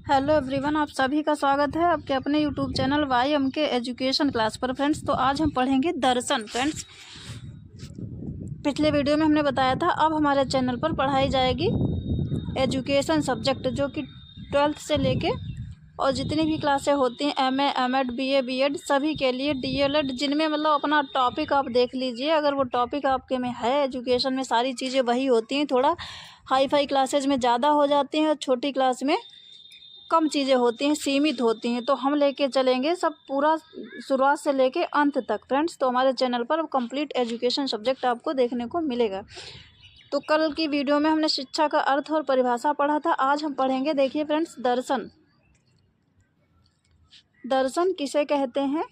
Hello everyone, आप सभी का स्वागत है आपके अपने यूट्यूब चैनल YM के एजुकेशन क्लास पर। फ्रेंड्स, तो आज हम पढ़ेंगे दर्शन। फ्रेंड्स, पिछले वीडियो में हमने बताया था अब हमारे चैनल पर पढ़ाई जाएगी एजुकेशन सब्जेक्ट, जो कि 12th से लेके और जितनी भी क्लासें होती हैं MA, M.Ed, BA, B.Ed सभी के लिए, DLED, जिनमें मतलब अपना टॉपिक आप देख लीजिए। अगर वो टॉपिक आपके में है, एजुकेशन में सारी चीज़ें वही होती हैं। थोड़ा हाई फाई क्लासेज में ज़्यादा हो जाती हैं और छोटी क्लास में कम चीज़ें होती हैं, सीमित होती हैं। तो हम लेके चलेंगे सब पूरा शुरुआत से लेके अंत तक। फ्रेंड्स, तो हमारे चैनल पर कंप्लीट एजुकेशन सब्जेक्ट आपको देखने को मिलेगा। तो कल की वीडियो में हमने शिक्षा का अर्थ और परिभाषा पढ़ा था। आज हम पढ़ेंगे, देखिए फ्रेंड्स, दर्शन। दर्शन किसे कहते हैं?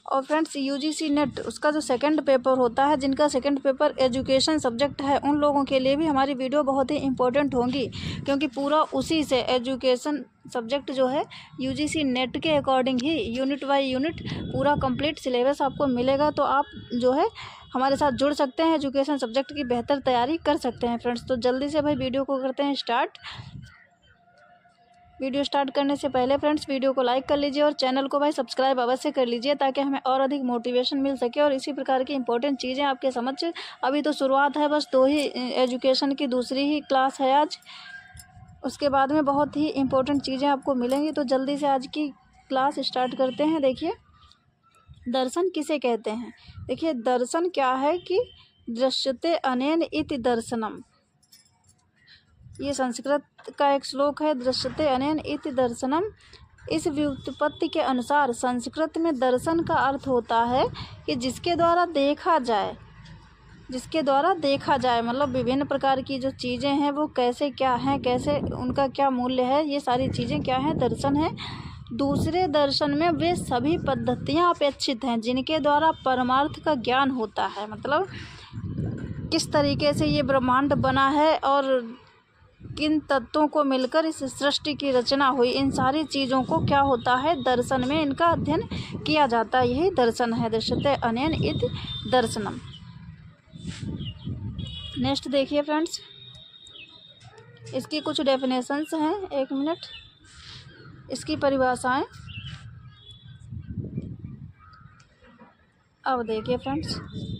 और फ्रेंड्स, UGC नेट उसका जो सेकंड पेपर होता है, जिनका सेकंड पेपर एजुकेशन सब्जेक्ट है, उन लोगों के लिए भी हमारी वीडियो बहुत ही इंपॉर्टेंट होगी, क्योंकि पूरा उसी से एजुकेशन सब्जेक्ट जो है UGC नेट के according he unit by unit पूरा कंप्लीट सिलेबस आपको मिलेगा। तो आप जो है हमारे साथ जुड़ सकते हैं, एजुकेशन सब्जेक्ट की बेहतर तैयारी कर सकते हैं। फ्रेंड्स, तो जल्दी से भाई वीडियो को करते हैं स्टार्ट। वीडियो स्टार्ट करने से पहले फ्रेंड्स, वीडियो को लाइक कर लीजिए और चैनल को भाई सब्सक्राइब अवश्य कर लीजिए, ताकि हमें और अधिक मोटिवेशन मिल सके और इसी प्रकार की इंपॉर्टेंट चीज़ें आपके समझ। अभी तो शुरुआत है, बस 2 ही एजुकेशन की दूसरी ही क्लास है आज। उसके बाद में बहुत ही इंपॉर्टेंट चीज़ें आपको मिलेंगी। तो जल्दी से आज की क्लास स्टार्ट करते हैं। देखिए, दर्शन किसे कहते हैं? देखिए, दर्शन क्या है कि दृश्यते अनेन इति दर्शनम। ये संस्कृत का एक श्लोक है, दृश्यते अनेन इति दर्शनम। इस व्युत्पत्ति के अनुसार संस्कृत में दर्शन का अर्थ होता है कि जिसके द्वारा देखा जाए, मतलब विभिन्न प्रकार की जो चीज़ें हैं वो कैसे क्या हैं, कैसे उनका क्या मूल्य है, ये सारी चीज़ें क्या हैं, दर्शन है। दूसरे दर्शन में वे सभी पद्धतियाँ अपेक्षित हैं जिनके द्वारा परमार्थ का ज्ञान होता है। मतलब किस तरीके से ये ब्रह्मांड बना है और किन तत्वों को मिलकर इस सृष्टि की रचना हुई, इन सारी चीज़ों को क्या होता है, दर्शन में इनका अध्ययन किया जाता है। यही दर्शन है, दृश्यते अनेन इति दर्शनम। नेक्स्ट देखिए फ्रेंड्स, इसकी कुछ डेफिनेशंस हैं। 1 मिनट, इसकी परिभाषाएं। अब देखिए फ्रेंड्स,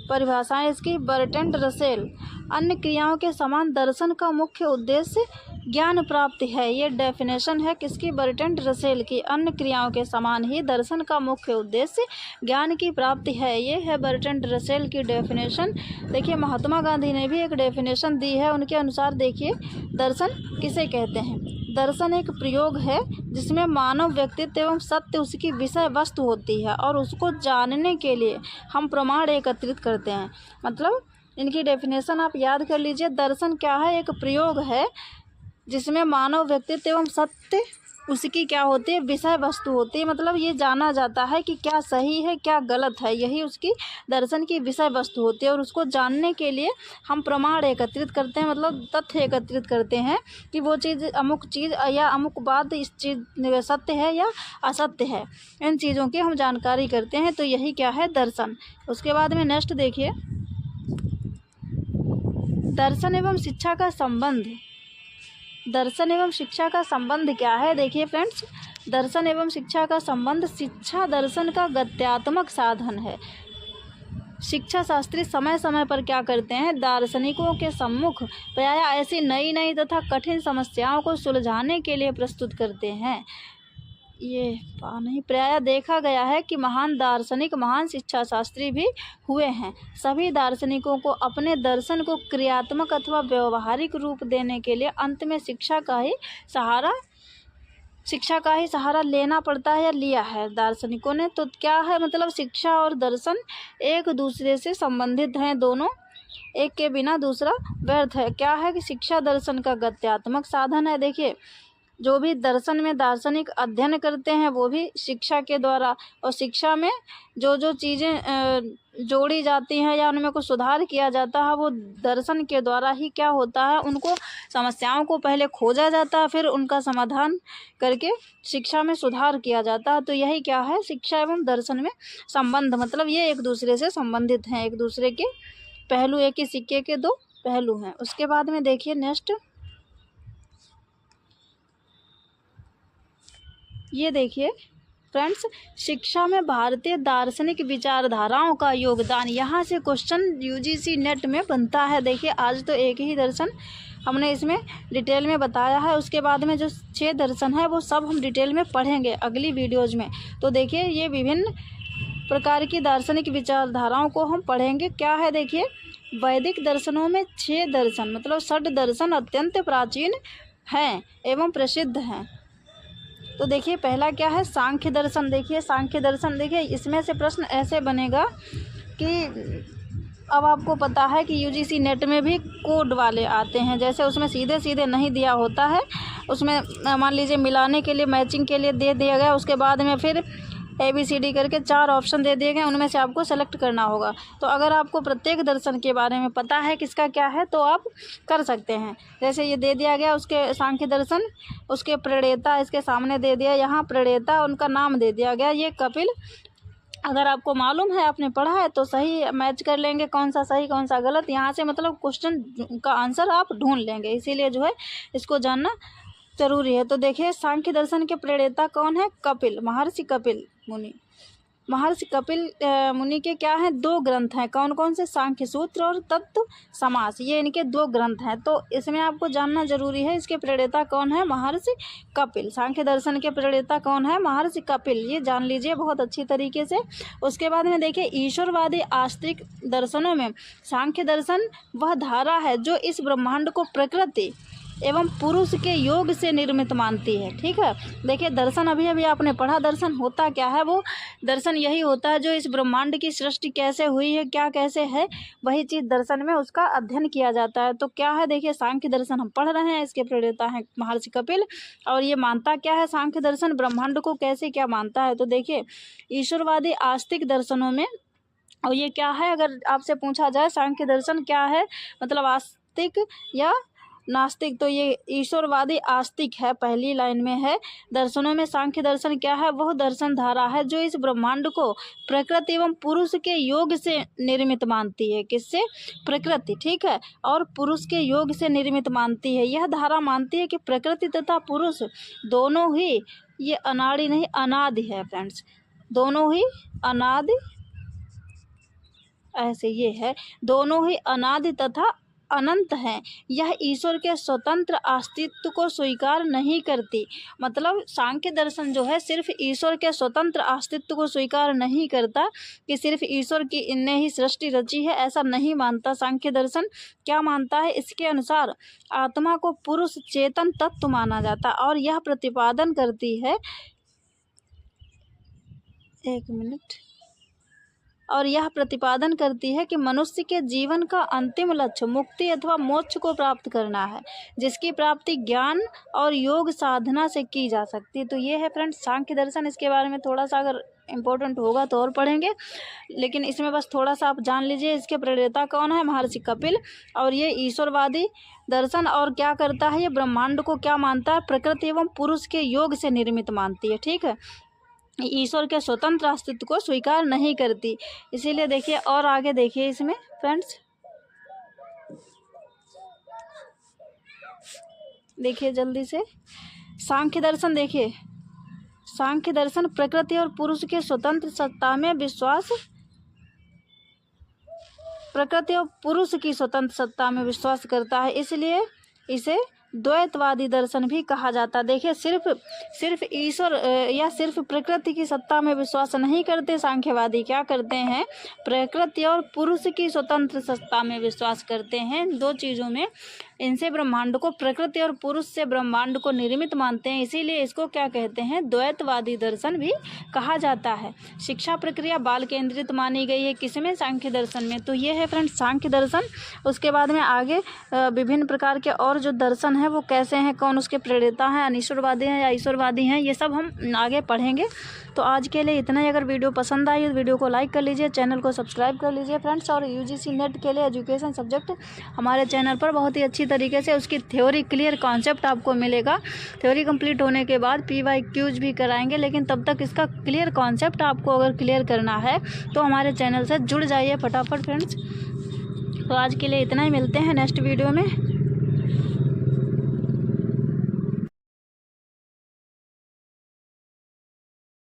परिभाषाएं इसकी। बर्टेंड रसेल, अन्य क्रियाओं के समान दर्शन का मुख्य उद्देश्य ज्ञान प्राप्ति है। ये डेफिनेशन है किसकी? बर्टेंड रसेल की। अन्य क्रियाओं के समान ही दर्शन का मुख्य उद्देश्य ज्ञान की प्राप्ति है। ये है बर्टेंड रसेल की डेफिनेशन। देखिए, महात्मा गांधी ने भी एक डेफिनेशन दी है। उनके अनुसार देखिए, दर्शन किसे कहते हैं? दर्शन एक प्रयोग है जिसमें मानव व्यक्तित्व एवं सत्य उसकी विषय वस्तु होती है और उसको जानने के लिए हम प्रमाण एकत्रित करते हैं। मतलब इनकी डेफिनेशन आप याद कर लीजिए। दर्शन क्या है? एक प्रयोग है जिसमें मानव व्यक्तित्व एवं सत्य उसकी क्या होती है? विषय वस्तु होती है। मतलब ये जाना जाता है कि क्या सही है क्या गलत है, यही उसकी दर्शन की विषय वस्तु होती है। और उसको जानने के लिए हम प्रमाण एकत्रित करते हैं, मतलब तथ्य एकत्रित करते हैं कि वो चीज़, अमुक चीज़ या अमुक बात, इस चीज़ सत्य है या असत्य है। इन चीज़ों की हम जानकारी करते हैं। तो यही क्या है? दर्शन। उसके बाद में नेक्स्ट देखिए, दर्शन एवं शिक्षा का संबंध। दर्शन एवं शिक्षा का संबंध क्या है? देखिए फ्रेंड्स, दर्शन एवं शिक्षा का संबंध, शिक्षा दर्शन का गत्यात्मक साधन है। शिक्षा शास्त्री समय समय पर क्या करते हैं? दार्शनिकों के सम्मुख प्रायः ऐसी नई नई तथा कठिन समस्याओं को सुलझाने के लिए प्रस्तुत करते हैं। ये नहीं, प्रायः देखा गया है कि महान दार्शनिक महान शिक्षा शास्त्री भी हुए हैं। सभी दार्शनिकों को अपने दर्शन को क्रियात्मक अथवा व्यवहारिक रूप देने के लिए अंत में शिक्षा का ही सहारा लेना पड़ता है या लिया है दार्शनिकों ने। तो क्या है? मतलब शिक्षा और दर्शन एक दूसरे से संबंधित हैं, दोनों, एक के बिना दूसरा व्यर्थ है। क्या है कि शिक्षा दर्शन का गत्यात्मक साधन है। देखिए, जो भी दर्शन में दार्शनिक अध्ययन करते हैं वो भी शिक्षा के द्वारा, और शिक्षा में जो जो चीज़ें जोड़ी जाती हैं या उनमें कुछ सुधार किया जाता है, वो दर्शन के द्वारा ही क्या होता है, उनको समस्याओं को पहले खोजा जाता है, फिर उनका समाधान करके शिक्षा में सुधार किया जाता है। तो यही क्या है? शिक्षा एवं दर्शन में संबंध। मतलब ये एक दूसरे से संबंधित हैं, एक दूसरे के पहलू, एक ही सिक्के के 2 पहलू हैं। उसके बाद में देखिए नेक्स्ट, ये देखिए फ्रेंड्स, शिक्षा में भारतीय दार्शनिक विचारधाराओं का योगदान, यहाँ से क्वेश्चन यूजीसी नेट में बनता है। देखिए आज तो एक ही दर्शन हमने इसमें डिटेल में बताया है, उसके बाद में जो 6 दर्शन है वो सब हम डिटेल में पढ़ेंगे अगली वीडियोज़ में। तो देखिए ये विभिन्न प्रकार की दार्शनिक विचारधाराओं को हम पढ़ेंगे। क्या है देखिए, वैदिक दर्शनों में 6 दर्शन मतलब 6 दर्शन अत्यंत प्राचीन हैं एवं प्रसिद्ध हैं। तो देखिए पहला क्या है, सांख्य दर्शन। देखिए सांख्य दर्शन, देखिए इसमें से प्रश्न ऐसे बनेगा कि अब आपको पता है कि यूजीसी नेट में भी कोड वाले आते हैं, जैसे उसमें सीधे सीधे नहीं दिया होता है, उसमें मान लीजिए मिलाने के लिए मैचिंग के लिए दे दिया गया, उसके बाद में फिर ABCD करके 4 ऑप्शन दे दिए गए, उनमें से आपको सेलेक्ट करना होगा। तो अगर आपको प्रत्येक दर्शन के बारे में पता है किसका क्या है तो आप कर सकते हैं। जैसे ये दे दिया गया उसके सांख्य दर्शन, उसके प्रणेता इसके सामने दे दिया, यहाँ प्रणेता उनका नाम दे दिया गया, ये कपिल। अगर आपको मालूम है, आपने पढ़ा है तो सही मैच कर लेंगे, कौन सा सही कौन सा गलत, यहाँ से मतलब क्वेश्चन का आंसर आप ढूंढ लेंगे। इसीलिए जो है इसको जानना जरूरी है। तो देखिए सांख्य दर्शन के प्रणेता कौन है, कपिल, महर्षि कपिल मुनि। महर्षि कपिल मुनि के क्या हैं, 2 ग्रंथ हैं। कौन कौन से, सांख्य सूत्र और तत्व समास, ये इनके 2 ग्रंथ हैं। तो इसमें आपको जानना जरूरी है इसके प्रणेता कौन है, महर्षि कपिल। सांख्य दर्शन के प्रणेता कौन है, महर्षि कपिल, ये जान लीजिए बहुत अच्छी तरीके से। उसके बाद में देखिए ईश्वरवादी आस्तिक दर्शनों में सांख्य दर्शन वह धारा है जो इस ब्रह्मांड को प्रकृति एवं पुरुष के योग से निर्मित मानती है। ठीक है, देखिए दर्शन अभी अभी आपने पढ़ा, दर्शन होता क्या है, वो दर्शन यही होता है जो इस ब्रह्मांड की सृष्टि कैसे हुई है, क्या कैसे है, वही चीज़ दर्शन में उसका अध्ययन किया जाता है। तो क्या है देखिए सांख्य दर्शन हम पढ़ रहे हैं, इसके प्रणेता हैं महर्षि कपिल। और ये मानता क्या है सांख्य दर्शन, ब्रह्मांड को कैसे क्या मानता है। तो देखिए ईश्वरवादी आस्तिक दर्शनों में, और ये क्या है अगर आपसे पूछा जाए सांख्य दर्शन क्या है, मतलब आस्तिक या नास्तिक, तो ये ईश्वरवादी आस्तिक है, पहली लाइन में है। दर्शनों में सांख्य दर्शन क्या है, वह दर्शन धारा है जो इस ब्रह्मांड को प्रकृति एवं पुरुष के योग से निर्मित मानती है। किससे, प्रकृति, ठीक है, और पुरुष के योग से निर्मित मानती है। यह धारा मानती है कि प्रकृति तथा पुरुष दोनों ही, ये अनादि नहीं अनादि है फ्रेंड्स, दोनों ही अनादि, ऐसे ये है, दोनों ही अनादि तथा अनंत हैं। यह ईश्वर के स्वतंत्र अस्तित्व को स्वीकार नहीं करती। मतलब सांख्य दर्शन जो है सिर्फ ईश्वर के स्वतंत्र अस्तित्व को स्वीकार नहीं करता कि सिर्फ ईश्वर की इनने ही सृष्टि रची है, ऐसा नहीं मानता। सांख्य दर्शन क्या मानता है, इसके अनुसार आत्मा को पुरुष चेतन तत्व माना जाता और यह प्रतिपादन करती है, एक मिनट, और यह प्रतिपादन करती है कि मनुष्य के जीवन का अंतिम लक्ष्य मुक्ति अथवा मोक्ष को प्राप्त करना है, जिसकी प्राप्ति ज्ञान और योग साधना से की जा सकती है। तो ये है फ्रेंड्स सांख्य दर्शन। इसके बारे में थोड़ा सा अगर इम्पोर्टेंट होगा तो और पढ़ेंगे, लेकिन इसमें बस थोड़ा सा आप जान लीजिए इसके प्रणेता कौन है, महर्षि कपिल। और ये ईश्वरवादी दर्शन और क्या करता है, ये ब्रह्मांड को क्या मानता है, प्रकृति एवं पुरुष के योग से निर्मित मानती है। ठीक है, ईश्वर के स्वतंत्र अस्तित्व को स्वीकार नहीं करती। इसीलिए देखिए और आगे देखिए इसमें फ्रेंड्स, देखिए जल्दी से सांख्य दर्शन। देखिए सांख्य दर्शन प्रकृति और पुरुष के स्वतंत्र सत्ता में विश्वास, प्रकृति और पुरुष की स्वतंत्र सत्ता में विश्वास करता है, इसलिए इसे द्वैतवादी दर्शन भी कहा जाता है। देखिए सिर्फ ईश्वर या सिर्फ प्रकृति की सत्ता में विश्वास नहीं करते सांख्यवादी, क्या करते हैं, प्रकृति और पुरुष की स्वतंत्र सत्ता में विश्वास करते हैं, 2 चीज़ों में। इनसे ब्रह्मांड को, प्रकृति और पुरुष से ब्रह्मांड को निर्मित मानते हैं, इसीलिए इसको क्या कहते हैं, द्वैतवादी दर्शन भी कहा जाता है। शिक्षा प्रक्रिया बाल केंद्रित मानी गई है किसमें, सांख्य दर्शन में। तो ये है फ्रेंड्स सांख्य दर्शन। उसके बाद में आगे विभिन्न प्रकार के और जो दर्शन है वो कैसे हैं, कौन उसके प्रणेता हैं, अनीश्वरवादी हैं या ईश्वरवादी हैं, ये सब हम आगे पढ़ेंगे। तो आज के लिए इतना ही। अगर वीडियो पसंद आई तो वीडियो को लाइक कर लीजिए, चैनल को सब्सक्राइब कर लीजिए फ्रेंड्स। और यूजीसी नेट के लिए एजुकेशन सब्जेक्ट हमारे चैनल पर बहुत ही अच्छी तरीके से उसकी थ्योरी क्लियर कॉन्सेप्ट आपको मिलेगा। थ्योरी कंप्लीट होने के बाद PYQs भी कराएंगे, लेकिन तब तक इसका क्लियर कॉन्सेप्ट आपको अगर क्लियर करना है तो हमारे चैनल से जुड़ जाइए फटाफट फ्रेंड्स। तो आज के लिए इतना ही, मिलते हैं नेक्स्ट वीडियो में।